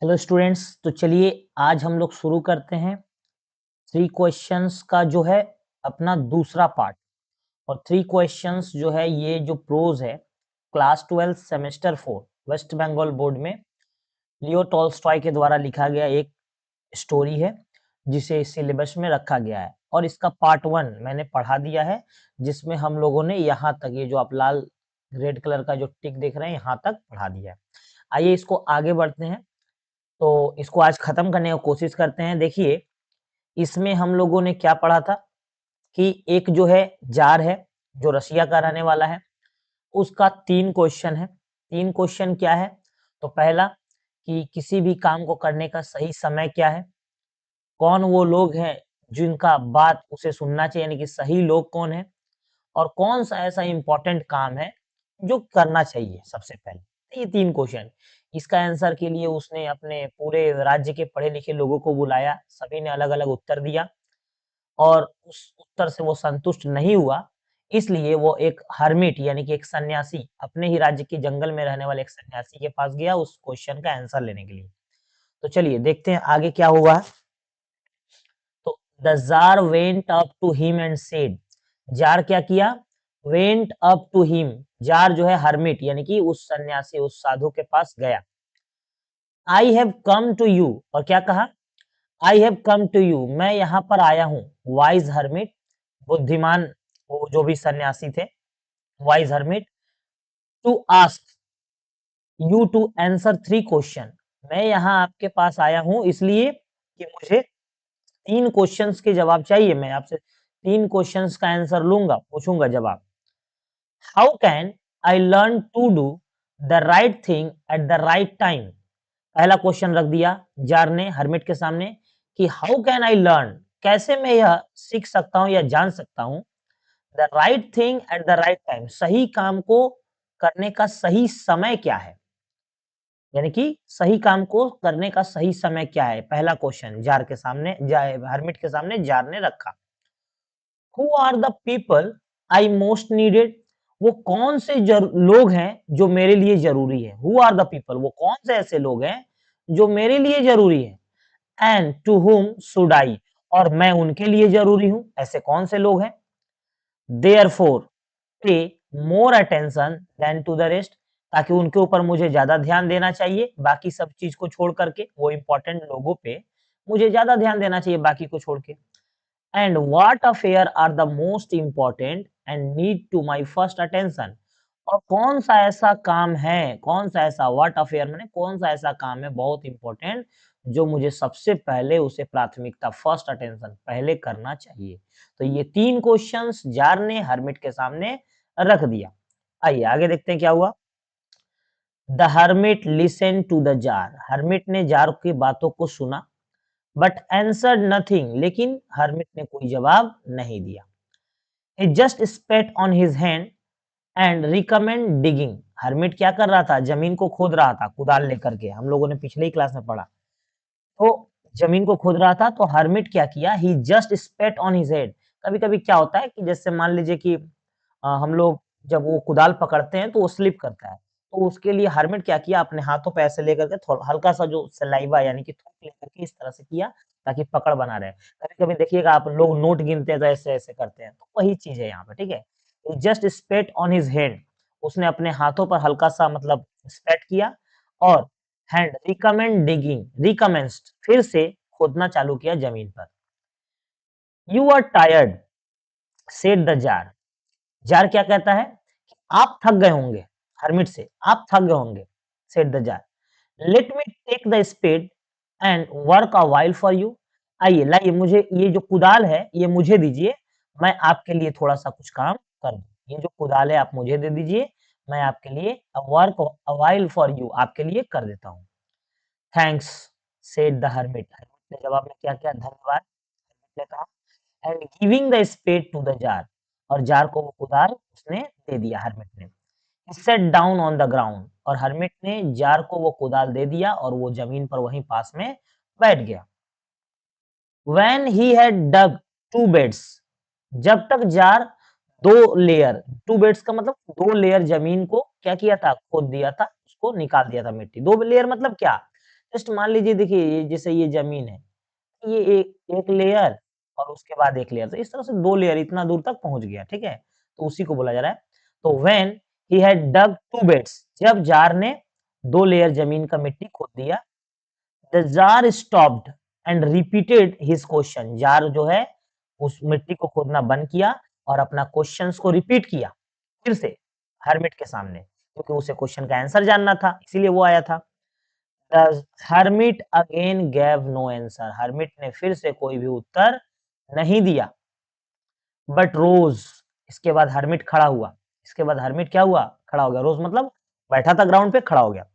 Hello students, तो चलिए आज हम लोग शुरू करते हैं थ्री क्वेश्चंस का जो है अपना दूसरा पार्ट। और थ्री क्वेश्चंस जो है ये जो प्रोज है class 12 semester 4 West Bengal board में लियो टॉल्स्टॉय के द्वारा लिखा गया एक स्टोरी है जिसे इस सिलेबस में रखा गया है। और इसका पार्ट 1 मैंने पढ़ा दिया है जिसमें हम लोगों ने यहाँ तक, ये जो आप लाल रेड कलर का जो टिक देख रहे हैं यहाँ तक पढ़ा दिया है। आइए इसको आगे बढ़ते हैं, तो इसको आज खत्म करने की कोशिश करते हैं। देखिए इसमें हम लोगों ने क्या पढ़ा था कि एक जो है जार है जो रसिया का रहने वाला है, उसका 3 क्वेश्चन है। 3 क्वेश्चन क्या है? तो पहला कि किसी भी काम को करने का सही समय क्या है? कौन वो लोग हैं जिनका बात उसे सुनना चाहिए, यानी कि सही लोग कौन है? और कौन सा ऐसा इम्पोर्टेंट काम है जो करना चाहिए सबसे पहले? तो ये 3 क्वेश्चन। इसका आंसर के लिए उसने अपने पूरे राज्य के पढ़े-लिखे लोगों को बुलाया, सभी ने अलग-अलग उत्तर दिया और उस उत्तर से वो संतुष्ट नहीं हुआ, इसलिए वो एक हर्मिट यानी कि एक सन्यासी, अपने ही राज्य के जंगल में रहने वाले एक सन्यासी के पास गया उस क्वेश्चन का आंसर लेने के लिए। तो चलिए देखते हैं आगे क्या हुआ। तो the tsar went up to him and said, tsar क्या किया? Went up to him, tsar जो है हर्मिट यानी कि उस सन्यासी उस साधु के पास गया। I have come to you, और क्या कहा? I have come to you, मैं यहाँ पर आया हूँ। वाइज हर्मिट, बुद्धिमान वो जो भी सन्यासी थे, wise hermit, to ask you to answer three question, मैं यहाँ आपके पास आया हूँ इसलिए कि मुझे 3 क्वेश्चंस के जवाब चाहिए। मैं आपसे 3 क्वेश्चंस का आंसर लूँगा, पूछूँगा जवाब। How can I learn to do the right thing at the right time? पहला क्वेश्चन रख दिया जार ने हर्मिट के सामने कि हाउ कैन आई लर्न, कैसे मैं यह सीख सकता हूँ या जान सकता हूँ the right thing at the right time, सही काम को करने का सही समय क्या है, यानी कि सही काम को करने का सही समय क्या है? पहला क्वेश्चन जार के सामने, हर्मिट के सामने जार ने रखा। Who are the people I most needed, वो कौन से लोग हैं जो मेरे लिए जरूरी है? हु आर द पीपल, वो कौन से ऐसे लोग हैं जो मेरे लिए जरूरी है? And to whom should I, और मैं उनके लिए जरूरी हूं, ऐसे कौन से लोग हैं? Therefore pay more attention than to the rest, ताकि उनके ऊपर मुझे ज्यादा ध्यान देना चाहिए बाकी सब चीज को छोड़ करके, वो इंपॉर्टेंट लोगों पे मुझे ज्यादा ध्यान देना चाहिए बाकी को छोड़ के। And what affair are the most important and need to my first attention, और कौन सा ऐसा काम है, कौन सा ऐसा, व्हाट अफेयर माने कौन सा ऐसा काम है बहुत इंपॉर्टेंट जो मुझे सबसे पहले उसे प्राथमिकता, फर्स्ट अटेंशन पहले करना चाहिए। तो ये 3 क्वेश्चंस जार ने हर्मिट के सामने रख दिया। आइए आगे देखते हैं क्या हुआ। The hermit listen to the tsar, hermit ने जार की बातों को सुना, बट आंसर्ड नथिंग, लेकिन हर्मिट ने कोई जवाब नहीं दिया। He just spat on his hand and recommenced digging, hermit क्या कर रहा था? जमीन को खोद रहा था कुदाल लेकर के, हम लोगों ने पिछले ही क्लास में पढ़ा। तो जमीन को खोद रहा था तो हर्मिट क्या किया? He just spat on his head. कभी कभी क्या होता है कि जैसे मान लीजिए कि हम लोग जब वो कुदाल पकड़ते हैं तो वो स्लिप करता है, तो उसके लिए हर्मिट क्या किया? अपने हाथों पे ऐसे लेकर के थोड़ा हल्का सा जो सलाइवा यानी कि थूक लेकर के इस तरह से किया ताकि पकड़ बना रहे। कभी कभी देखिएगा आप लोग नोट गिनते हैं तो ऐसे ऐसे करते हैं, तो वही चीज है यहाँ पे, ठीक है। Just spat on his head, उसने अपने हाथों पर हल्का सा मतलब स्पेट किया और हैंड रिकमेंड डिगिंग, रिकमेंस्ड, फिर से खोदना चालू किया जमीन पर। You are tired said the tsar, tsar क्या कहता है? आप थक गए होंगे, हर्मिट से, आप थक गए होंगे, said the tsar. Let me take the spade and work a while for you, आइए लाइए मुझे ये जो कुदाल है ये मुझे दीजिए, मैं आपके लिए थोड़ा सा कुछ काम कर दूं। ये जो कुदाल है आप मुझे दे दीजिए, मैं आपके लिए work a while for you, आपके लिए कर देता हूँ। Thanks said the hermit, hermit ने जवाब में क्या किया? धन्यवाद, हर्मिट ने कहा। And giving the spade to the tsar, और जार को वो कुदाल उसने दे दिया हर्मिट ने। Sat down on the ground, और हर्मिट ने जार को वो कुदाल दे दिया और वो जमीन पर वहीं पास में बैठ गया। When he had dug two beds, जब तक जार 2 लेयर, 2 बेड्स का मतलब 2 लेयर जमीन को क्या किया था? खोद दिया था, उसको निकाल दिया था मिट्टी। 2 लेयर मतलब क्या? जस्ट मान लीजिए देखिए ये जैसे ये ज़मीन है, ये एक लेयर और उसके बाद एक लेयर, तो इस तरह से 2 लेयर इतना दूर तक पहुँच गया, ठीक है? तो उसी को बोला जा रहा है। तो when he had dug 2 beds, जब जार ने 2 लेयर ज़मीन का मिट्टी खोद दिया, the tsar stopped and repeated his question, tsar जो है उस मिट्टी को खोदना बंद किया और अपना क्वेश्चंस को रिपीट किया फिर से हर्मिट के सामने, क्योंकि उसे क्वेश्चन का आंसर जानना था, इसीलिए वो आया था। The hermit again gave no answer, hermit ने फिर से कोई भी उत्तर नहीं दिया। बट रोज, इसके बाद हर्मिट खड़ा हुआ, इसके बाद हर्मिट क्या हुआ? खड़ा हो गया। रोज मतलब बैठा था ग्राउंड पे, खड़ा हो गया।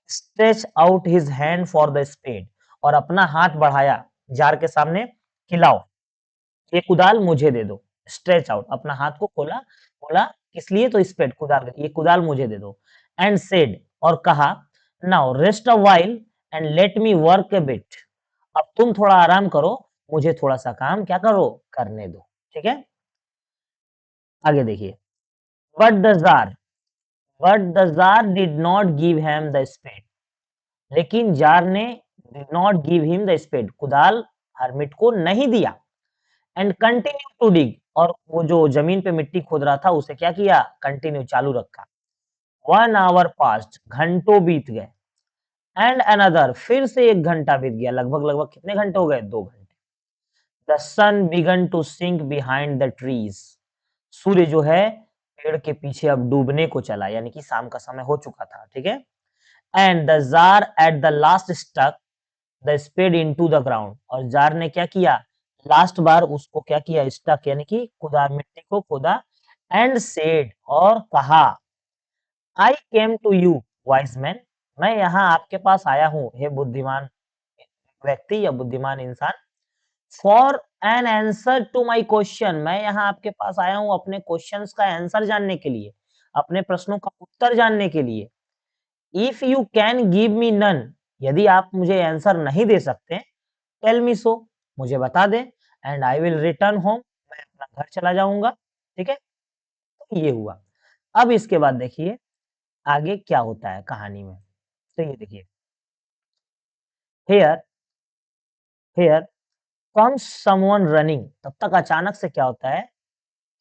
Stretch out his hand for the spade, और अपना हाथ बढ़ाया जार के सामने, खिलाओ, ये कुदाल मुझे दे दो। स्ट्रेच आउट, अपना हाथ को खोला, बोला किस लिए? तो स्पेड, कुदाल, ये कुदाल मुझे दे दो। एंड सेड, और कहा, now rest a while and let me work a bit, अब तुम थोड़ा आराम करो, मुझे थोड़ा सा काम क्या करो? करने दो। ठीक है, आगे देखिए। But the tsar but the tsar did not give him the spade, लेकिन जार ने did not give him the spade, कुदाल हर्मिट को नहीं दिया। एंड कंटिन्यू टू डिग, और वो जो जमीन पे मिट्टी खोद रहा था उसे क्या किया? कंटिन्यू, चालू रखा। 1 आवर पास्ट, घंटों बीत गए। एंड अनदर, फिर से 1 घंटा बीत गया। लगभग लगभग कितने घंटे हो गए? 2 घंटे। The sun began to sink behind the trees, सूर्य जो है पेड़ के पीछे अब डूबने को चला, यानी कि शाम का समय हो चुका था। ठीक है। And the tsar at the last stuck the spade into the ground, और जार ने क्या किया? लास्ट बार उसको क्या किया? स्टक, यानी कि खुदा, मिट्टी को खोदा। एंड सेड, और कहा, I came to you wise man, मैं यहाँ आपके पास आया हूँ हे बुद्धिमान व्यक्ति या बुद्धिमान इंसान। For an answer to my question, मैं यहाँ आपके पास आया हूँ अपने क्वेश्चंस का आंसर जानने के लिए, अपने प्रश्नों का उत्तर जानने के लिए। If you can give me none, यदि आप मुझे आंसर नहीं दे सकते, टेल मी सो, मुझे बता दें। And I will return home, मैं अपना घर चला जाऊंगा। ठीक है, तो ये हुआ। अब इसके बाद देखिए आगे क्या होता है कहानी में। तो ये देखिए, here here comes someone running, तब तक अचानक से क्या होता है?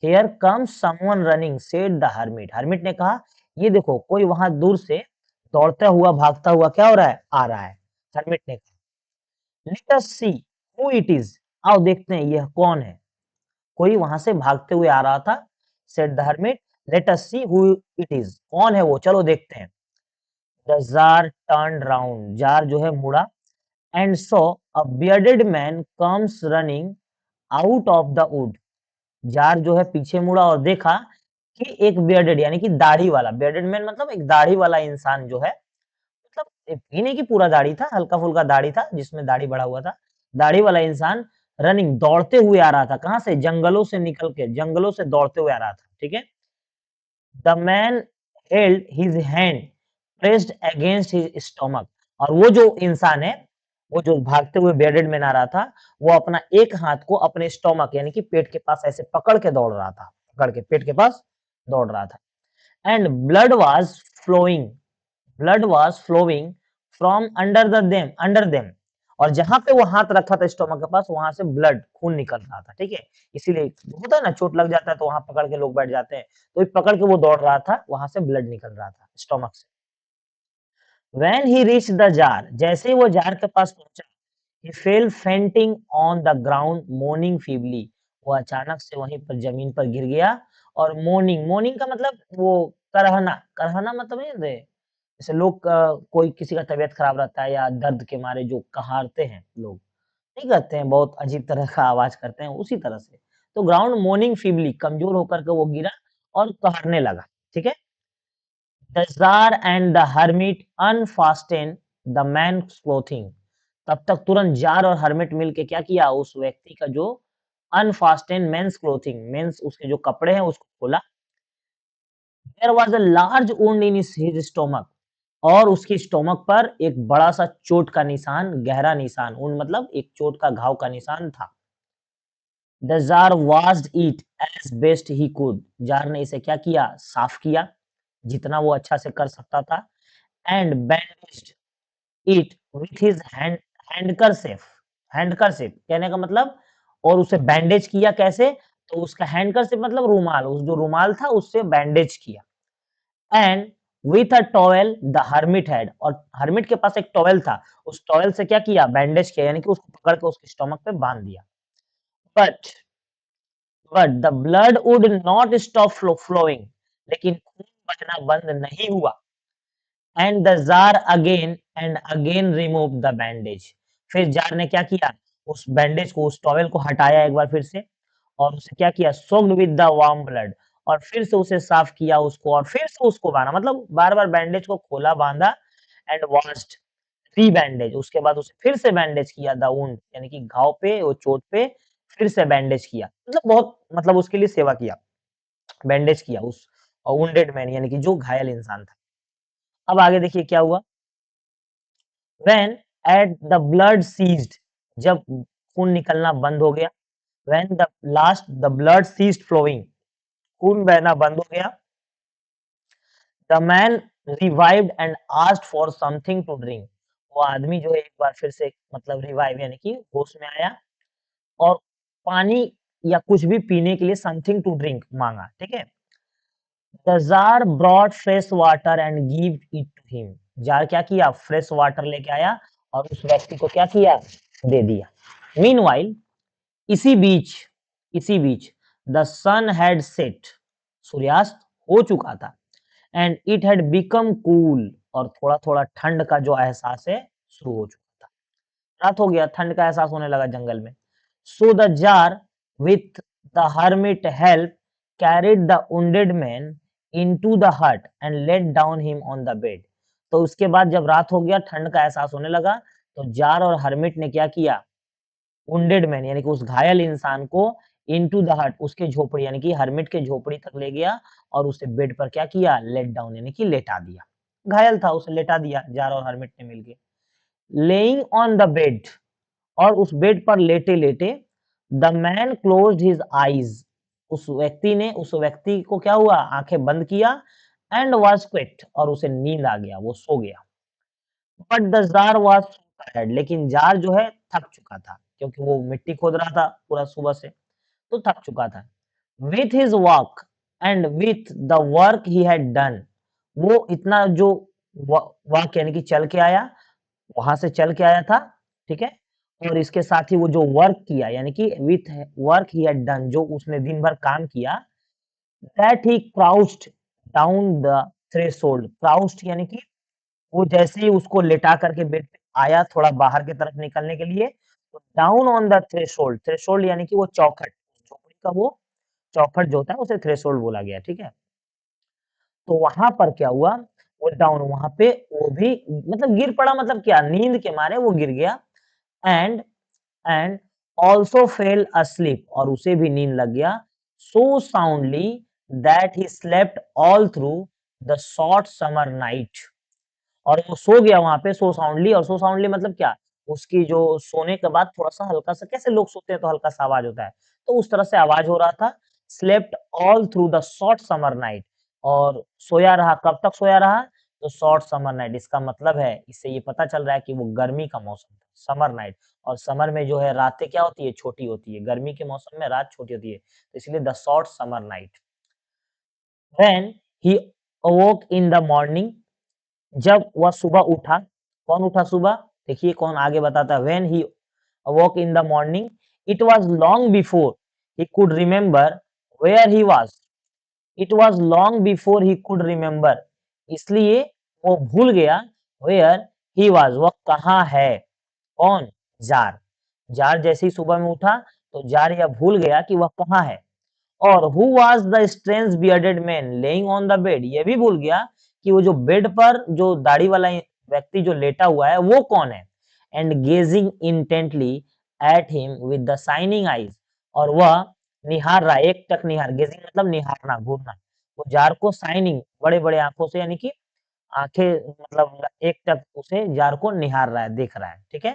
Here comes someone running said the hermit, hermit ने कहा, ये देखो कोई वहां दूर से दौड़ता हुआ भागता हुआ क्या हो रहा है? आ रहा है। हर्मिट ने कहा, let us see who it is, आओ देखते हैं यह कौन है। कोई वहां से भागते हुए आ रहा था। Said the hermit, let us see who it is, कौन है वो, चलो देखते हैं। The jar turned round, jar जो है मुड़ा। And so a bearded man comes running out of the wood, jar जो है पीछे मुड़ा और देखा कि एक बियर्डेड, यानी कि दाढ़ी वाला, बियर्डेड मैन मतलब एक दाढ़ी वाला इंसान जो है, मतलब ये नहीं कि पूरा दाढ़ी था, हल्का-फुल्का दाढ़ी था जिसमें दाढ़ी बढ़ा हुआ था। दाढ़ी वाला इंसान रनिंग, दौड़ते हुए आ रहा था। कहाँ से? जंगलों से निकल के, जंगलों से दौड़ते हुए आ रहा था। ठीक है? The man held his hand pressed against his stomach, और वो जो इंसान है, वो जो भागते हुए बियर्डेड मैन आ रहा था, वो अपना एक हाथ को अपने स्टमक यानी कि पेट के पास ऐसे पकड़ के दौड़ रहा था, पकड़ के पेट के पास दौड़ रहा था। And flowing blood was flowing from under them, और जहां पे वो हाथ रखा था स्टोमक के पास, वहां से ब्लड, खून निकल रहा था। ठीक है, इसीलिए होता है ना, चोट लग जाता है तो वहां पकड़ के लोग बैठ जाते हैं, तो ये पकड़ के वो दौड़ रहा था, वहां से ब्लड निकल रहा था स्टोमक से। When he reached the tsar, जैसे ही वो जार के पास पहुंचा, he fell fainting on the ground moaning feebly, वो अचानक से वहीं पर जमीन पर गिर गया। और मोर्निंग, मोर्निंग का मतलब वो करहना, करहना मतलब नहीं, जैसे लोग कोई किसी का तबीयत खराब रहता है या दर्द के मारे जो कहारते हैं लोग, नहीं करते हैं, बहुत अजीब तरह का आवाज करते हैं, उसी तरह से। तो ग्राउंड मोर्निंग फीबली, कमजोर होकर के वो गिरा और कहरने लगा। ठीक है। The tsar and the hermit unfastened the man's clothing, तब तक तुरंत जार और हर्मिट मिलके क्या किया? उस व्यक्ति का जो अनफास्टेन मेंस क्लोथिंग, मेंस उसके जो कपड़े हैं उसको खोला। There was a large wound in his stomach, और उसकी स्टोमक पर एक बड़ा सा चोट का निशान, गहरा निशान, वुंड मतलब एक चोट का घाव का निशान था। The tsar washed it as best he could, tsar ने इसे क्या किया? साफ किया जितना वो अच्छा से कर सकता था। एंड बैंडेज्ड इट विथ हिज हैंडकरचिफ, हैंडकरचिफ कहने का मतलब, और उसे बैंडेज किया कैसे, तो उसका हैंडकरचिफ मतलब रुमाल, उस जो रुमाल था उससे बैंडेज किया। And with a towel the hermit had, और हर्मिट के पास एक टॉवेल था, उस टॉवेल से क्या किया, बैंडेज किया, यानी कि उसको पकड़ के उसके स्टमक पे बांध दिया। But the blood would not stop flowing, लेकिन खून बहना बंद नहीं हुआ। And the tsar again and again remove the bandage, फिर जार ने क्या किया, उस बैंडेज को, उस टॉवेल को हटाया एक बार फिर से, और उसे क्या किया, soaked with the warm blood, और फिर से उसे साफ किया उसको, और फिर से उसको बांधा, मतलब बार बार बैंडेज को खोला, बांधा, एंड वॉश्ड री बैंडेज, उसके बाद उसे फिर से बैंडेज किया, द वुंड यानी कि घाव पे, वो चोट पे फिर से बैंडेज किया, मतलब बहुत, मतलब उसके लिए सेवा किया, बैंडेज किया उस वुंडेड मैन यानी कि जो घायल इंसान था। अब आगे देखिए क्या हुआ, when at the blood ceased, जब खून निकलना बंद हो गया, when the last the blood ceased flowing, खून बहना बंद हो गया, the man revived and asked for something to drink, वो आदमी जो है एक बार फिर से मतलब रिवाइव यानी कि होश में आया, और पानी या कुछ भी पीने के लिए समथिंग टू ड्रिंक मांगा, ठीक है। The tsar brought fresh water and give it to him, tsar क्या किया, फ्रेश वाटर लेके आया और उस व्यक्ति को क्या किया, दे दिया। मीनवाइल, इसी बीच, इसी बीच द सन हैड सेट, सूर्यास्त हो चुका था, and it had become cool, और थोड़ा थोड़ा ठंड का जो एहसास है शुरू हो चुका था, रात हो गया, ठंड का एहसास होने लगा जंगल में। So the jar with the hermit help carried the wounded man into the hut and laid down him on the bed, तो उसके बाद जब रात हो गया, ठंड का एहसास होने लगा, तो जार और हर्मिट ने क्या किया, वुंडेड मैन यानी कि उस घायल इंसान को इनटू द हट, उसके झोपड़ी यानी कि हर्मिट के झोपड़ी तक ले गया, और उसे बेड पर क्या किया, लेट डाउन यानी कि लेटा दिया, घायल था उसे लेटा दिया जार और हर्मिट ने मिलके। लेइंग ऑन द बेड, और उस बेड पर लेटे लेटे, the man closed his eyes, उस व्यक्ति ने, उस व्यक्ति को क्या हुआ, आंखें बंद किया, एंड वाज क्विट, और उसे नींद आ गया, वो सो गया। But the tsar was tired, लेकिन जार जो है थक चुका था, क्योंकि वो मिट्टी खोद रहा था पूरा सुबह से, तो थक चुका था। With his walk and with the work he had done, वो इतना जो वॉक यानी कि चल के आया, वहां से चल के आया था, ठीक है, और इसके साथ ही वो जो वर्क किया यानी कि with work he had done, जो उसने दिन भर काम किया, that he crouched down the threshold, crouched यानी कि वो जैसे ही उसको लेटा करके बेड पे आया थोड़ा बाहर की तरफ निकलने के लिए, तो down on the threshold, threshold यानी कि वो चौखट, झोपड़ी का वो चौखट जो होता है उसे थ्रेशोल्ड बोला गया, ठीक है। तो वहां पर क्या हुआ, वो डाउन, वहां पे वो भी मतलब गिर पड़ा, मतलब क्या, नींद के मारे वो गिर गया, and and also fell asleep, और उसे भी नींद लग गया, so soundly that he slept all through the short summer night, और वो सो गया वहाँ पे सो साउंडली, और सो साउंडली मतलब क्या? उसकी जो सोने के बाद थोड़ा-सा हल्का-सा, कैसे लोग सोते हैं तो हल्का-सा आवाज़ होता है, तो उस तरह से आवाज़ हो रहा था। Slept all through the short summer night, और सोया रहा, कब तक सोया रहा? तो शॉर्ट समर नाइट, इसका मतलब है, इससे ये पता चल रहा है कि वो गर्मी का मौसम था, समर नाइट, और समर में जो है रातें क्या होती है? छोटी होती है, गर्मी के मौसम में रात छोटी होती है, तो इसलिए the short summer night. When he awoke in the morning, जब वह सुबह उठा, कौन उठा सुबह? देखिए कौन आगे बताता है, when he awoke in the morning, it was long before he could remember where he was, it was long before he could remember, इसलिए वो भूल गया, वेयर ही वाज, वह कहाँ है, कौन? जार, जार जैसे ही सुबह में उठा, तो जार यह भूल गया कि वह कहाँ है, और who was the strange bearded man laying on the bed, ये भी भूल गया कि वो जो बेड पर जो दाढ़ी वाला व्यक्ति जो लेटा हुआ है वो कौन है, and gazing intently at him with the shining eyes, और वह निहार रहा, एक टक निहार, गेजिंग मतलब निहारना, घूरना, वो जार को शाइनिंग, बड़े बड़े आंखों से यानी कि आंखें, मतलब एक टक उसे जार को निहार रहा है, देख रहा है, ठीक है।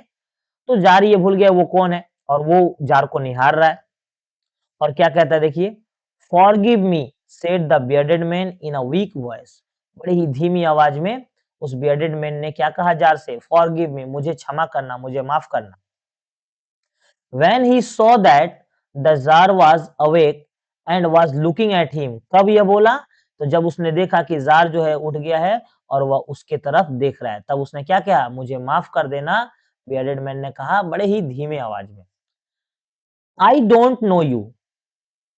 तो जार ये भूल गया वो कौन है, और वो जार को निहार रहा है, और क्या कहता है देखिए, forgive me said the bearded man in a week voice, बड़ी ही धीमी आवाज में उस बियर्डेड मैन ने क्या कहा जार से, फॉरगिव मी, मुझे क्षमा करना, मुझे माफ करना। When he saw that the jar was awake and was looking at him, कब यह बोला, तो जब उसने देखा कि जार जो है उठ गया है और वह उसके तरफ देख रहा है, तब उसने क्या किया, मुझे माफ कर देना, बियर्डेड मैन ने कहा बड़े ही धीमे आवाज में। I don't know you,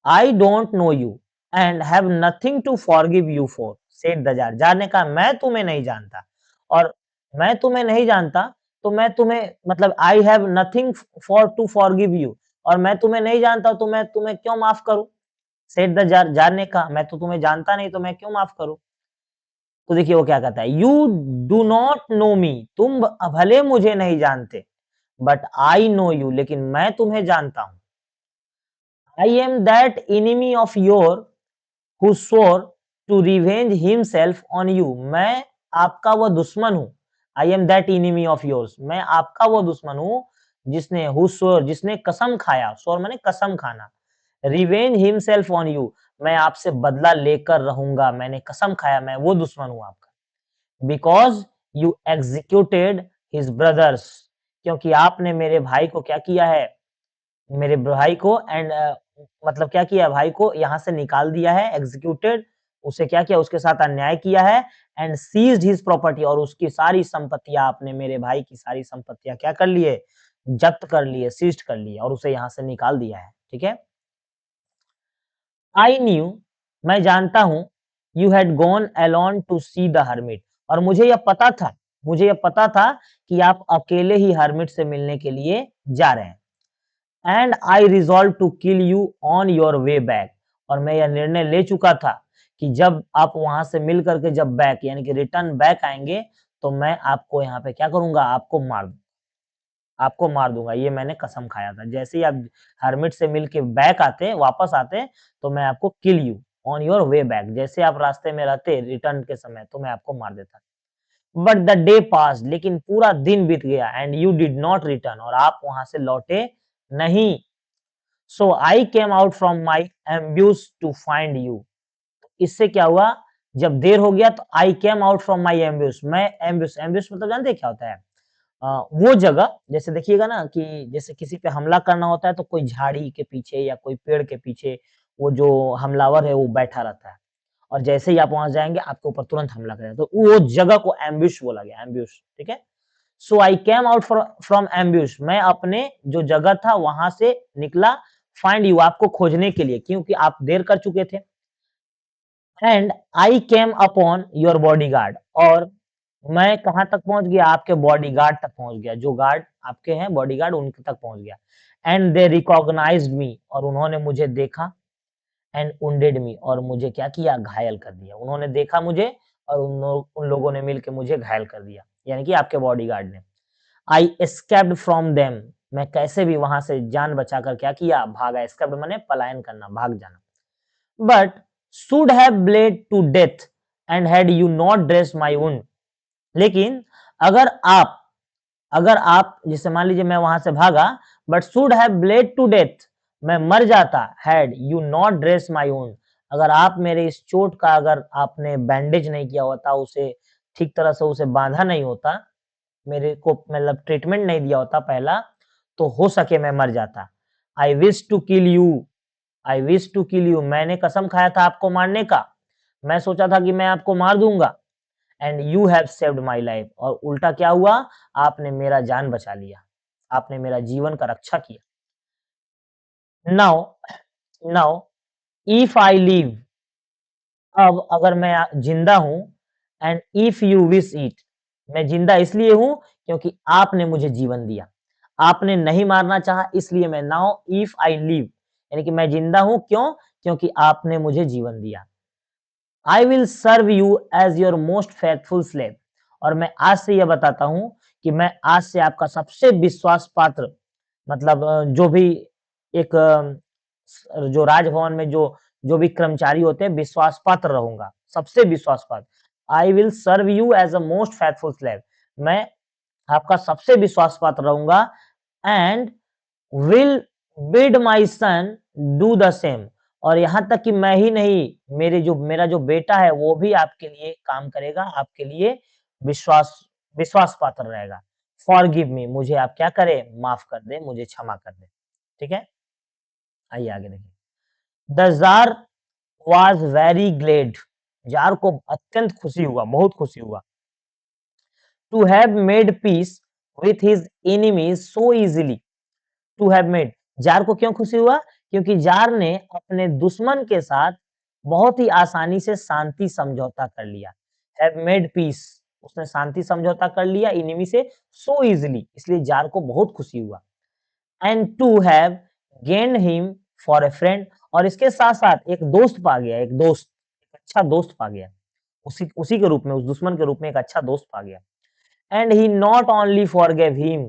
I don't know you and have nothing to forgive you for, said the jar। Jar ने कहा मैं तुम्हें नहीं जानता और मैं तुम्हें नहीं जानता, तो मैं तुम्हें मतलब I have nothing for to forgive you, और मैं तुम्हें नहीं जानता तो मैं तुम्हें क्यों माफ करूं, said the jar। जार ने कहा मैं तो तुम्हें जानता नहीं तो मैं क्यों माफ करूं। तो देखिए वो क्या कहता है, यू डू नॉट नो मी, तुम भले मुझे नहीं जानते, बट आई नो यू, लेकिन मैं तुम्हें जानता हूं। I am that enemy of your who swore to revenge himself on you, मैं आपका वो दुश्मन हूँ। I am that enemy of yours, मैं आपका वो दुश्मन हूँ जिसने who swore, जिसने कसम खाया, swore माने कसम खाना, revenge himself on you, मैं आपसे बदला लेकर रहूंगा, मैंने कसम खाया, मैं वो दुश्मन हूँ आपका। Because you executed his brothers, क्योंकि आपने मेरे भाई को क्या किया है, मेरे भाई को एंड मतलब क्या किया, भाई को यहाँ से निकाल दिया है, एग्जीक्यूटेड, उसे क्या किया, उसके साथ अन्याय किया है, एंड सीज्ड हिज प्रॉपर्टी, और उसकी सारी संपत्तियां, आपने मेरे भाई की सारी संपत्तियां क्या कर लिए, जब्त कर लिए, सीज्ड कर लिए, और उसे यहाँ से निकाल दिया है। ठीक है, आई न्यू, मैं जानता हूँ, you had gone alone to see the hermit, और मुझे यह पता था, मुझे यह पता था कि आप अकेले ही हर्मिट से मिलने के लिए जा रहे हैं। And I resolve to kill you on your way back, और मैं यह निर्णय ले चुका था कि जब आप वहां से मिल करके जब बैक यानी कि रिटर्न बैक आएंगे तो मैं आपको यहाँ पे क्या करूंगा, आपको मार दूंगा, ये मैंने कसम खाया था। जैसे ही आप हर्मिट से मिल के बैक आते, वापस आते, तो मैं आपको किल you on your way back, जैसे आप रास्ते में रहते रिटर्न के समय तो मैं आपको मार देता। बट द डे पास, लेकिन पूरा दिन बीत गया, and you did not return, और आप वहां से लौटे नहीं। So I came out from my ambush to find you, इससे क्या हुआ, जब देर हो गया तो आई केम आउट फ्रॉम माई एम्ब्यूस, मैं एम्ब्यूस, एम्ब्यूस मतलब जानते हैं क्या होता है, वो जगह, जैसे देखिएगा ना कि जैसे किसी पे हमला करना होता है तो कोई झाड़ी के पीछे या कोई पेड़ के पीछे वो जो हमलावर है वो बैठा रहता है, और जैसे ही आप वहां जाएंगे आपके ऊपर तुरंत हमला करेगा, तो वो जगह को एम्ब्यूश बोला गया, एम्ब्यूश। ठीक है, सो आई केम आउट फ्रॉम एम्ब्यूश, मैं अपने जो जगह था वहां से निकला, फाइंड यू, आपको खोजने के लिए, क्योंकि आप देर कर चुके थे। And I came upon your bodyguard, और मैं कहां तक पहुंच गया, आपके बॉडीगार्ड तक पहुंच गया, जो गार्ड आपके हैं बॉडीगार्ड उनके तक पहुंच गया। एंड दे रिकॉग्नाइज्ड मी, और उन्होंने मुझे देखा, एंड wounded मी, और मुझे क्या किया, घायल कर दिया, उन्होंने देखा मुझे और उन लोगों ने मिलके मुझे घायल कर दिया, यानी कि आपके बॉडीगार्ड ने। आई एस्केप्ड फ्रॉम देम, मैं कैसे भी वहां से जान बचाकर क्या किया, भागा, एस्केप्ड माने पलायन करना, भाग जाना। But should have bled to death and had you not dress my wound, लेकिन अगर आप जैसे मान लीजिए मैं वहां से भागा, but should have bled to death, मैं मर जाता, had you not dress my wound, अगर आप मेरे इस चोट का अगर आपने बैंडेज नहीं किया होता, उसे ठीक तरह से उसे बांधा नहीं होता, मेरे को मतलब ट्रीटमेंट नहीं दिया होता पहला, तो हो सके मैं मर जाता। I wish to kill you, I wish to kill you, मैंने कसम खाया था आपको मारने का, मैं सोचा था कि मैं आपको मार दूंगा। And you have saved my life, और उल्टा क्या हुआ, आपने मेरा जान बचा लिया, आपने मेरा जीवन का रक्षा किया। Now now if I live, अब अगर मैं जिंदा हूं, and if you wish it, मैं जिंदा इसलिए हूं क्योंकि आपने मुझे जीवन दिया, आपने नहीं मारना चाहा इसलिए मैं, नाउ इफ आई लिव यानी कि मैं जिंदा हूं, क्यों, क्योंकि आपने मुझे जीवन दिया। I will serve you as your most faithful slave, और मैं आज से यह बताता हूं कि मैं आज से आपका सबसे विश्वास पात्र, मतलब जो भी एक जो राजभवन में जो जो भी कर्मचारी होते हैं विश्वास पात्र रहूंगा, सबसे विश्वास पात्र। I will serve you as a most faithful slave, मैं आपका सबसे विश्वास पात्र रहूंगा। And will bid my son do the same, और यहां तक कि मैं ही नहीं, मेरा जो बेटा है वो भी आपके लिए काम करेगा, आपके लिए विश्वास विश्वास पात्र रहेगा। फॉरगिव मी, मुझे आप क्या करें, माफ कर दें, मुझे क्षमा कर दें। ठीक है, आइए आगे देखिए। The tsar was very glad, tsar को अत्यंत खुशी हुआ, बहुत खुशी हुआ। To have made peace with his enemies so easily, to have made, tsar को क्यों खुशी हुआ, क्योंकि जार ने अपने दुश्मन के साथ बहुत ही आसानी से शांति समझौता कर लिया। हैव मेड पीस, उसने शांति समझौता कर लिया एनिमी से सो इजीली, इसलिए जार को बहुत खुशी हुआ। And to have gained him for a friend, और इसके साथ-साथ एक दोस्त पा गया, एक दोस्त, एक अच्छा दोस्त पा गया। उसी उसी के रूप में, उस दुश्मन के रूप में एक अच्छा दोस्त पा गया। And he not only forgave him,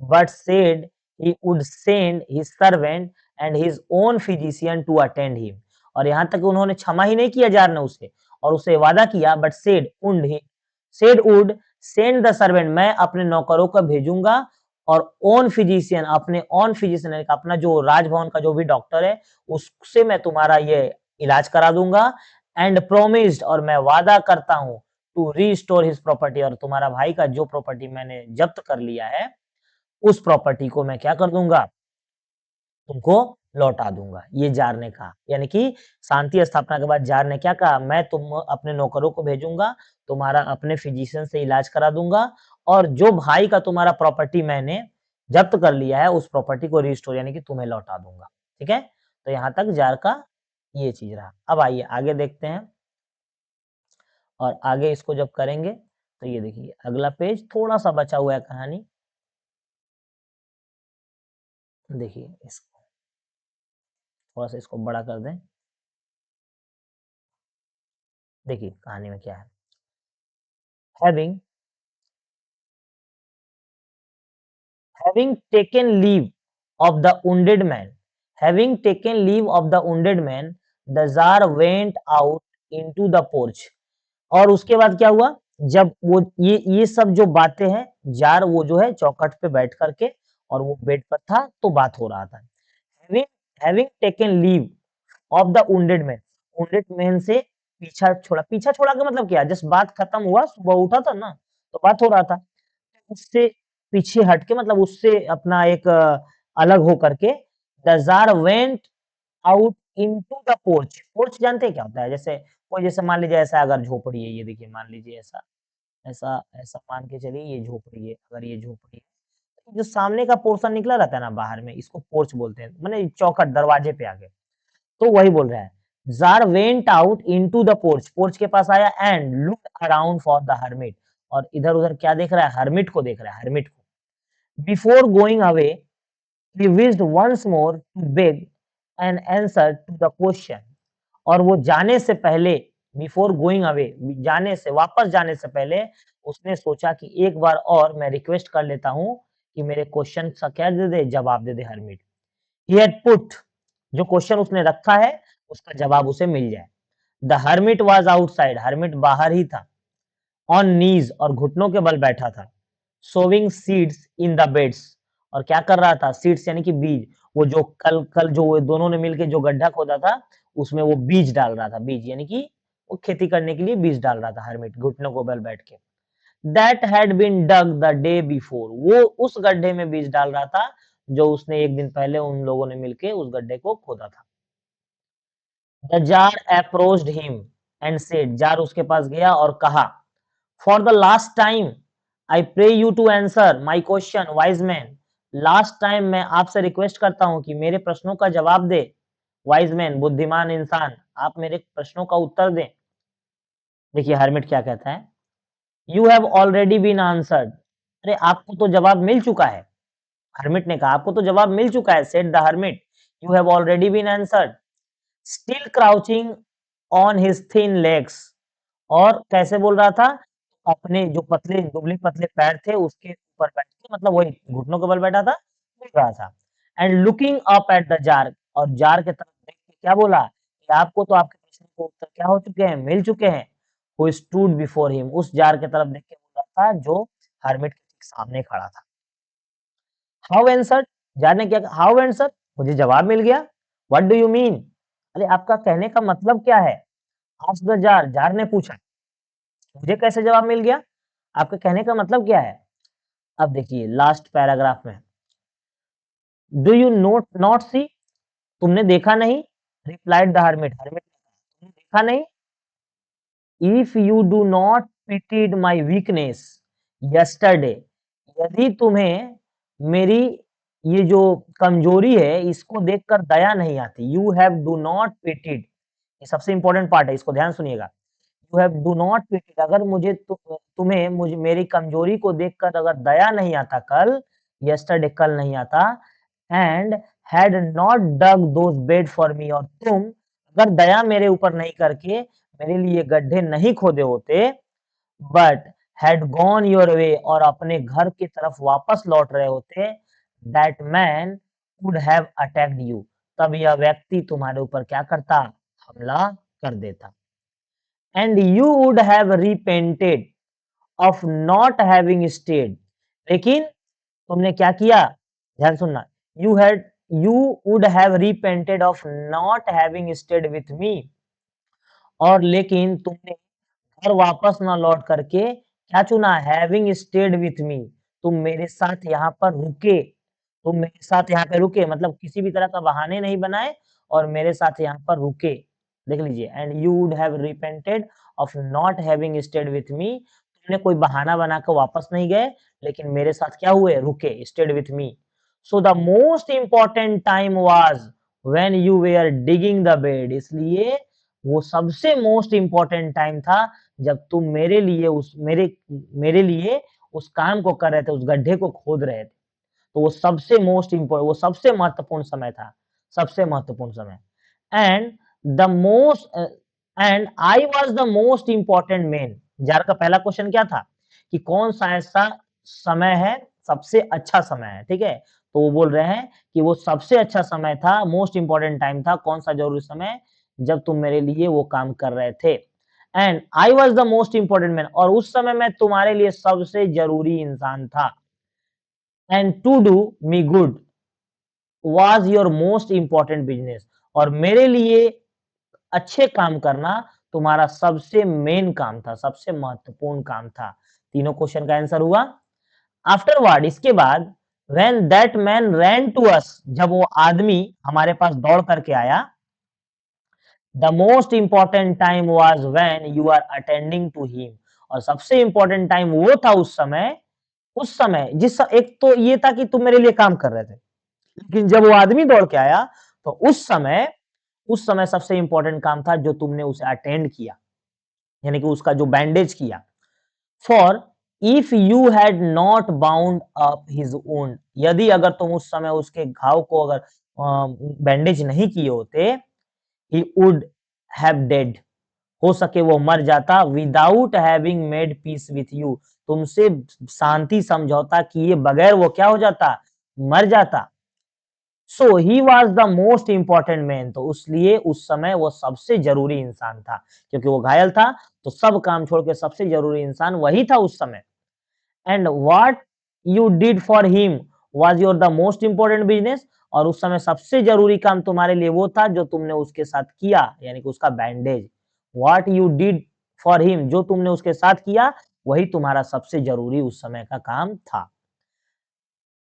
but said he would send his servant and his own physician to attend him. और यहाँ तक उन्होंने क्षमा ही नहीं किया जार ने उसे, और उसे वादा किया, but said would send the servant, मैं अपने नौकरों को भेजूंगा, और ओन फिजिशियन, अपने ओन फिजिशियन, अपना जो राजभवन का जो भी डॉक्टर है, उससे मैं तुम्हारा ये इलाज करा दूंगा। एंड प्रोमिस्ड, और मैं वादा करता हूं, टू रीस्टोर हिज प्रॉपर्टी, और तुम्हारा भाई का जो प्रॉपर्टी मैंने जब्त कर लिया है, उस प्रॉपर्टी को मैं क्या कर दूंगा, तुमको लौटा दूंगा, ये जार ने कहा। यानी कि शांति स्थापना के बाद जार ने क्या कहा, मैं तुम अपने नौकरों को भेजूंगा, तुम्हारा अपने फिजिशियन से इलाज करा दूंगा, और जो भाई का तुम्हारा प्रॉपर्टी मैंने जब्त कर लिया है, उस प्रॉपर्टी को रिस्टोर यानी कि तुम्हें लौटा दूंगा। ठीक है, तो यहाँ तक जार का ये चीज रहा। अब आइए आगे देखते हैं, और आगे इसको जब करेंगे तो ये देखिए अगला पेज थोड़ा सा बचा हुआ है कहानी, देखिए इसको थोड़ा सा इसको बड़ा कर दें। देखिए कहानी में क्या है। Having having taken leave of the wounded man, having taken leave of the wounded man, the Tsar went out into the porch। और उसके बाद क्या हुआ, जब वो ये सब जो बातें हैं, जार वो जो है चौखट पे बैठ करके, और वो बेड पर था तो बात हो रहा था। Having having taken leave of the wounded man, wounded man से पीछा छोड़ा का मतलब क्या है, जस्ट बात खत्म हुआ, सुबह उठा था ना, तो बात हो रहा था, उससे पीछे हट के, मतलब उससे अपना एक अलग हो करके, the tsar went out into the porch. Porch जानते हैं क्या होता है? जैसे कोई, जैसे मान लीजिए ऐसा अगर झोपड़ी है, ये देखिए मान लीजिए ऐसा ऐसा ऐसा मान के चलिए ये झोपड़ी है, अगर ये झोपड़ी है, तो जो सामने का पोर्शन निकला रहता है ना बाहर में, इसको पोर्च बोलते हैं, माने चौखट दरवाजे पे आगे। तो वही बोल रहा है, tsar went out into the porch, porch के पास आया, and looked around for the hermit, और इधर-उधर क्या देख रहा है, हर्मिट को देख रहा है, हर्मिट को। Before going away he wished once more to beg an answer to the question, और वो जाने से पहले, बिफोर गोइंग अवे, जाने से, वापस जाने से पहले, उसने सोचा कि एक बार और मैं रिक्वेस्ट कर लेता हूँ कि मेरे क्वेश्चन का क्या दे दे, जवाब दे दे हर्मिट। ही हैड पुट, जो क्वेश्चन उसने रखा है उसका जवाब उसे मिल जाए। The hermit was outside, hermit बाहर ही था। ऑन नीज, और घुटनों के बल बैठा था। Sowing seeds in the beds, और क्या कर रहा था, सीड्स यानी कि बीज, वो जो कल कल जो वो दोनों ने मिलके जो गड्ढा खोदा था, उसमें वो बीज डाल रहा था, बीज यानी कि वो खेती करने के लिए बीज डाल रहा था हर्मिट, घुटनों को बल बैठ के। That had been dug the day before, वो उस गड्ढे में बीज डाल रहा था जो उसने एक दिन पहले उन लोगों ने मिलके उस गड्ढे को खोदा था। The tsar approached him and said, tsar उसके पास गया और कहा, for the last time I pray you to answer my question wise man, last time मैं आपसे रिक्वेस्ट करता हूं कि मेरे प्रश्नों का जवाब दे, वाइज मैन बुद्धिमान इंसान, आप मेरे प्रश्नों का उत्तर दें। देखिए हर्मिट क्या कहता है, you have already been answered, अरे आपको तो जवाब मिल चुका है। हर्मिट ने कहा आपको तो जवाब मिल चुका है, said the hermit, you have already been answered. Still crouching on his thin legs, और कैसे बोल रहा था, अपने जो पतले दुबले पतले पैर थे उसके ऊपर बैठ के, मतलब वही घुटनों के बल बैठा था, बोल रहा था। And looking up at the tsar, और जार की तरफ देख के क्या बोला कि आपको तो आपके प्रश्न के उत्तर क्या हो चुके हैं, मिल चुके हैं। हु स्टूड बिफोर हिम, उस जार की तरफ देख के बोल रहा था जो हर्मिट के ठीक सामने खड़ा था। हाउ आंसर्ड, जार ने क्या कहा, हाउ आंसर्ड, मुझे जवाब मिल गया। व्हाट डू यू मीन, अरे आपका कहने का मतलब क्या है। आस्क्ड द जार, जार ने पूछा, मुझे कैसे जवाब मिल गया। आपके कहने का मतलब क्या है? अब देखिए लास्ट पैराग्राफ में, डू यू नॉट सी, तुमने देखा नहीं? रिप्लाइड द हर्मिट, हर्मिट ने कहा, तुमने देखा नहीं? If you do not pitied my weakness yesterday, यदि तुम्हें मेरी ये जो कमजोरी है इसको देखकर दया नहीं आती, you have do not pitied, ये सबसे इंपॉर्टेंट पार्ट है, इसको ध्यान सुनिएगा। You have do not pitied, अगर तुम्हें मुझे मेरी कमजोरी को देखकर अगर दया नहीं आता कल, यस्टरडे कल नहीं आता, and had not dug those bed for me, और तुम अगर दया मेरे ऊपर नहीं करके मेरे लिए गड्ढे नहीं खोदे होते, but had gone your way, और अपने घर की तरफ वापस लौट रहे होते, that man would have attacked you, तब यह व्यक्ति तुम्हारे ऊपर क्या करता? हमला कर देता। And you would have repented of not having stayed, लेकिन तुमने क्या किया? ध्यान सुनना, you would have repented of not having stayed with me, और लेकिन तुमने घर वापस ना लौट करके क्या चुना? हैविंग स्टेड विथ मी, तुम मेरे साथ यहाँ पर रुके, तुम मेरे साथ यहाँ पे रुके, मतलब किसी भी तरह का बहाने नहीं बनाए और मेरे साथ यहाँ पर रुके। देख लीजिए, and you would have repented of not having stayed with मी, तुमने कोई बहाना बनाकर वापस नहीं गए, लेकिन मेरे साथ क्या हुए? रुके, stayed with me. So the most important time was when you were digging the bed, इसलिए वो सबसे मोस्ट इंपॉर्टेंट टाइम था जब तुम मेरे लिए उस काम को कर रहे थे, उस गड्ढे को खोद रहे थे। तो वो सबसे वो सबसे महत्वपूर्ण समय था, सबसे महत्वपूर्ण समय। And the most and I was the most important man, jar का पहला क्वेश्चन क्या था? कि कौन सा ऐसा समय है, सबसे अच्छा समय है, ठीक है? तो वो बोल रहे हैं कि वो सबसे अच्छा समय था, मोस्ट इंपॉर्टेंट टाइम था, कौन सा जरूरी समय? जब तुम मेरे लिए वो काम कर रहे थे। And I was the most important man, और उस समय मैं तुम्हारे लिए सबसे जरूरी इंसान था। And to do me good was your most important business, और मेरे लिए अच्छे काम करना तुम्हारा सबसे मेन काम था, सबसे महत्वपूर्ण काम था। तीनों क्वेश्चन का आंसर हुआ। आफ्टरवर्ड, इसके बाद, when that man ran to us, जब वो आदमी हमारे पास दौड़ करके आया, the most important time was when you are attending to him, और सबसे इंपॉर्टेंट टाइम वो था उस समय एक तो ये था कि तुम मेरे लिए काम कर रहे थे, लेकिन जब वो आदमी दौड़ के आया तो उस समय सबसे इंपॉर्टेंट काम था जो तुमने उसे अटेंड किया, यानी कि उसका जो बैंडेज किया। For if you had not bound up his wound, यदि अगर तुम उस समय उसके घाव को अगर बैंडेज नहीं किए होते, ही वुड हैव डेड, हो सके वो मर जाता, without having made peace with you, तुमसे शांति समझौता किए बगैर वो क्या हो जाता? मर जाता। So he was the most important man, तो इसलिए उस समय वो सबसे जरूरी इंसान था, क्योंकि वो घायल था, तो सब काम छोड़ के सबसे जरूरी इंसान वही था उस समय। And what you did for him was your the most important business, और उस समय सबसे जरूरी काम तुम्हारे लिए वो था जो तुमने उसके साथ किया, यानी कि उसका bandage. What you did for him, जो तुमने उसके साथ किया वही तुम्हारा सबसे जरूरी उस समय का काम था।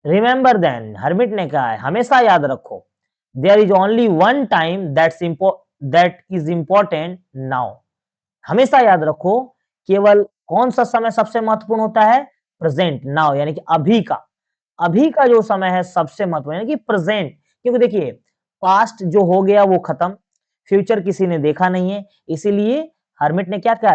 रिमेंबर देन, हर्मिट ने कहा है हमेशा याद रखो, there is only one time that is important now, हमेशा याद रखो केवल कौन सा समय सबसे महत्वपूर्ण होता है? प्रेजेंट, नाउ, यानी कि अभी का जो समय है सबसे महत्वपूर्ण, यानी कि प्रेजेंट, क्योंकि देखिए पास्ट जो हो गया वो खत्म, फ्यूचर किसी ने देखा नहीं है, इसीलिए हर्मिट ने क्या कहा,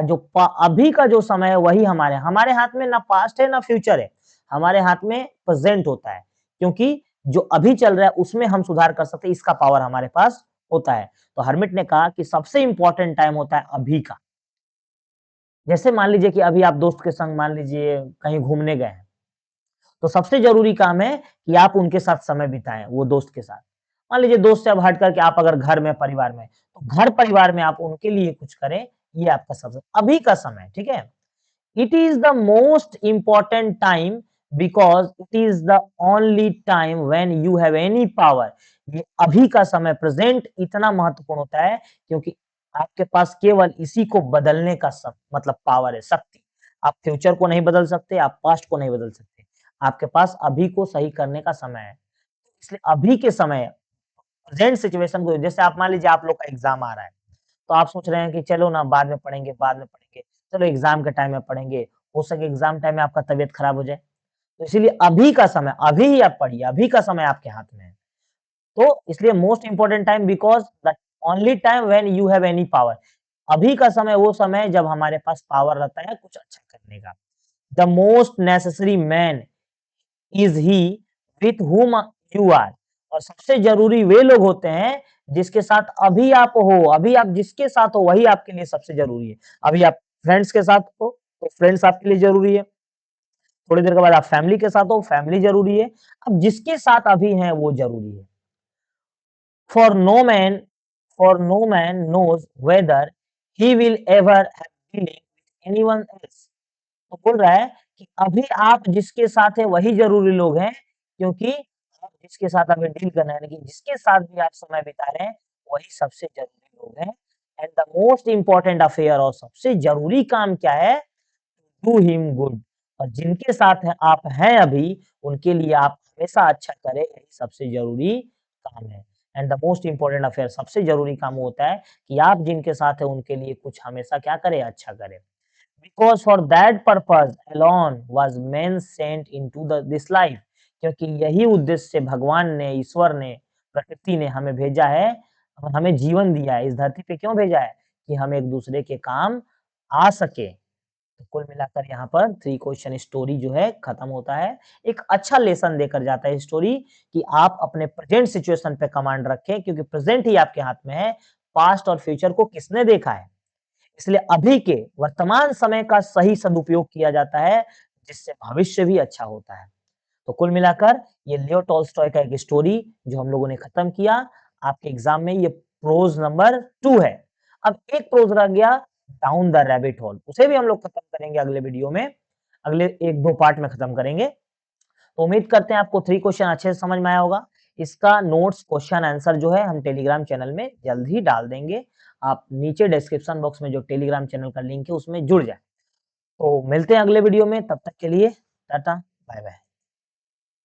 अभी का जो समय है वही हमारे हाथ में ना पास्ट है ना फ्यूचर है, हमारे हाथ में प्रेजेंट होता है, क्योंकि जो अभी चल रहा है उसमें हम सुधार कर सकते हैं, इसका पावर हमारे पास होता है। तो हर्मिट ने कहा कि सबसे इंपॉर्टेंट टाइम होता है अभी का। जैसे मान लीजिए कि अभी आप दोस्त के संग मान लीजिए कहीं घूमने गए हैं, तो सबसे जरूरी काम है कि आप उनके साथ समय बिताएं, वो दोस्त के साथ। मान लीजिए दोस्त से अब हट करके आप अगर घर में परिवार में, तो घर परिवार में आप उनके लिए कुछ करें, ये आपका सबसे अभी का समय, ठीक है? It is the most important time because it is the only time when you have any power, ये अभी का समय प्रेजेंट इतना महत्वपूर्ण होता है क्योंकि आपके पास केवल इसी को बदलने का मतलब पावर है, शक्ति, आप फ्यूचर को नहीं बदल सकते, आप पास्ट को नहीं बदल सकते। आपके पास अभी को सही करने का समय है। इसलिए अभी के समय प्रेजेंट सिचुएशन को जैसे आप मान लीजिए आप लोग का एग्ज़ाम आ रहा है, तो आप सोच रहे हैं कि चलो ना बाद में पढ़ेंगे, बाद में पढ़ेंगे, चलो एग्ज़ाम के टाइम में पढ़ेंगे, हो सके एग्ज़ाम टाइम में आपका तबीयत खराब हो जाए। तो इसीलिए अभी का समय, अभी ही आप पढ़िए, अभी का समय आपके हाथ में है। तो इसलिए most important time because the only time when you have any power. अभी का समय वो समय है जब हमारे पास पावर रहता है कुछ अच्छा करने का। The most necessary man is he with whom you are. और सबसे ज़रूरी वे लोग होते हैं जिसके साथ अभी आप हो, अभी आप जिसके साथ हो वही आपके लिए सबसे ज़रूरी है। अभी आप फ्रेंड्स के साथ हो, तो फ्रेंड्स आपके लिए ज़रूरी है। थोड़ी देर के बाद आप फैमिली के साथ हो, फैमिली ज़रूरी है। अब जिसके साथ अभी हैं वो ज़रूरी है। For no man for no man knows whether he will ever have dealing with anyone else। तो बोल रहा है कि अभी आप जिसके साथ हैं वही ज़रूरी लोग हैं, क्योंकि आप जिसके साथ अभी डील करना है, लेकिन जिसके साथ भी आप समय बिता रहे हैं, वही सबसे ज़रूरी लोग हैं। And the most important affair और सबसे ज़रूरी काम क्या है? Do him good. और जिनके साथ हैं आप हैं अभी, उनके लिए आप हमेशा अच्छा करें, यही सबसे ज़रूरी काम है। And the most important affair सबसे ज़रूरी काम वो होता है कि आप जिनके साथ हैं उनके लिए कुछ हमेशा क्या करें? अच्छा करें। Because for that purpose alone was man Saint into the this life. क्योंकि यही उद्देश्य से भगवान ने, ईश्वर ने, प्रकृति ने हमें भेजा है, हमें जीवन दिया है। इस धरती पे क्यों भेजा है? कि हम एक-दूसरे के काम आ सकें। तो कुल मिलाकर यहाँ पर 3 क्वेश्चन स्टोरी जो है खत्म होता है। एक अच्छा लेसन देकर जाता है स्टोरी कि आप अपने प्रेजेंट सिचुएशन पे कमांड रखें, क्योंकि प्रेजेंट ही आपके हाथ में है। पास्ट और फ्यूचर को किसने देखा है? इसलिए अभी के वर्तमान समय का सही सदुपयोग किया जाता है, जिससे भविष्य भी अच्छा होता है। तो कुल मिलाकर ये लियो टॉल्स्टॉय का एक स्टोरी जो हम लोगों ने खत्म किया। आपके एग्जाम में ये प्रोज नंबर 2 है। अब एक प्रोज रह गया, डाउन द रैबिट होल। उसे भी हम लोग खत्म करेंगे अगले वीडियो में, अगले 1-2 पार्ट में खत्म करेंगे। तो उम्मीद करते हैं आपको 3 क्वेश्चन अच्छे से समझ में आया होगा। इसका नोट्स, क्वेश्चन आंसर जो है हम टेलीग्राम चैनल में जल्द ही डाल देंगे। आप नीचे डिस्क्रिप्शन बॉक्स में जो टेलीग्राम चैनल का लिंक है उसमें जुड़ जाएँ। तो मिलते हैं अगले वीडियो में, तब तक के लिए टाटा, बाय बाय।